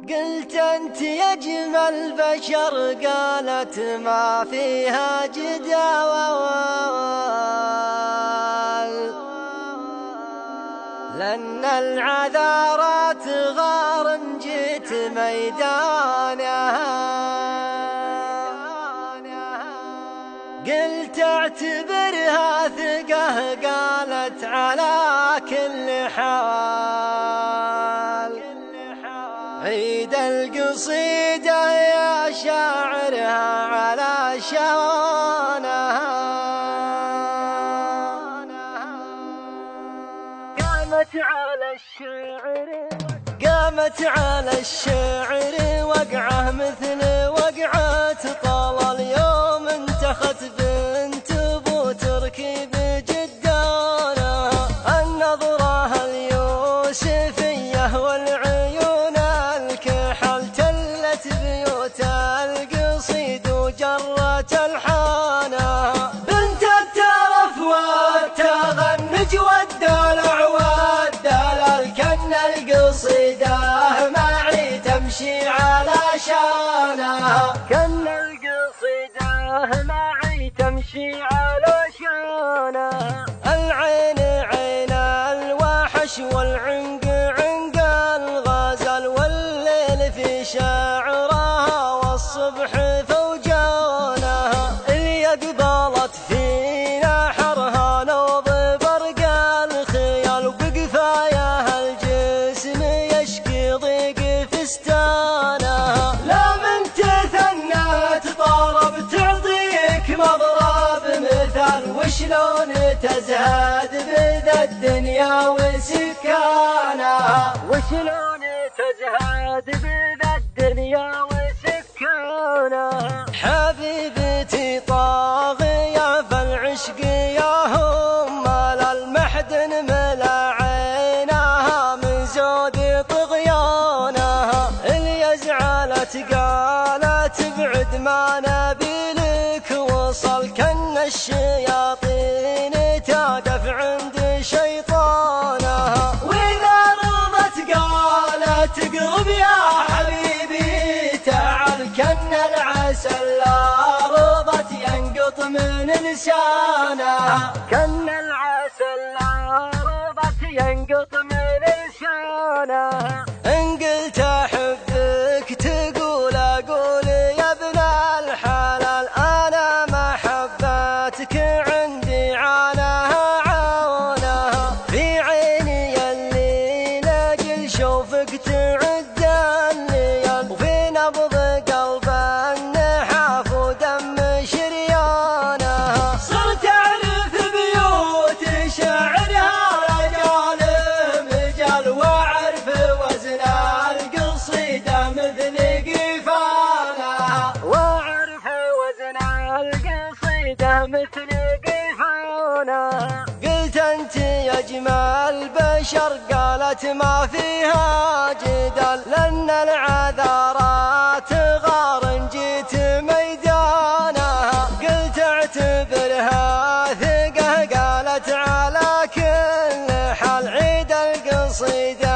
قلت انت يا اجمل بشر، قالت ما فيها جدال، لأن العذارات غار جيت ميدانها. قلت اعتبرها ثقة، قالت على كل حال. عيد القصيدة يا شاعرها على شانها. قامت على الشعر وقعه مثل وقعة طال اليوم، انتخت بنت ابو تركي بجدانها. النظرة اليوسفية والعيون الكحل تلت بيوت القصيد وجرت الحانها. بنت الترف والتغنج والدلع والدلال، كن القصيدة معي تمشي على شانها. كن القصيدة معي تمشي على شانها. العين عين الوحش والعنق عنق الغزال، والليل في شعرها والصبح فوجانها. اليد بالت في نحرها نوض برق الخيال، وبقفاياها الجسم يشكي ضيق فستانها. لا من تثنت طرب تعطيك مضرب مثال، وشلون تزهد بذا الدنيا وسكانها. وشلون تزهد بذا الدنيا وسكانها. حبيبتي طاغية فالعشق يا هم المحدن ملا عينها من زود طغيانها. اللي زعلت قالت بعد ما نبيلك وصل، كن الشياطين تادف عند شيطانها. وإذا رضت قالت اقرب يا حبيبي تعال، كن العسل لا رضت ينقط من لسانها. كن العسل لا رضت ينقط من لسانها. إن قلت أحبك تقول أقول يا ابن الحلال، أنا محبتك عندي عانها عونها. في عيني اللي لاجل شوفك تعد الليال، وفي نبض قلب النحاف ودم شريانها. صرت أعرف بيوت شعرها رجال مجال، وأعرف وزن القصيدة مثل قفانها. وأعرف وزن القصيدة مثل قفانها. قلت أنت يا أجمل بشر، قالت ما فيها جدال، لأن العذارات غار جيت ميدانها. قلت اعتبرها ثقة، قالت على كل حال. عيد القصيدة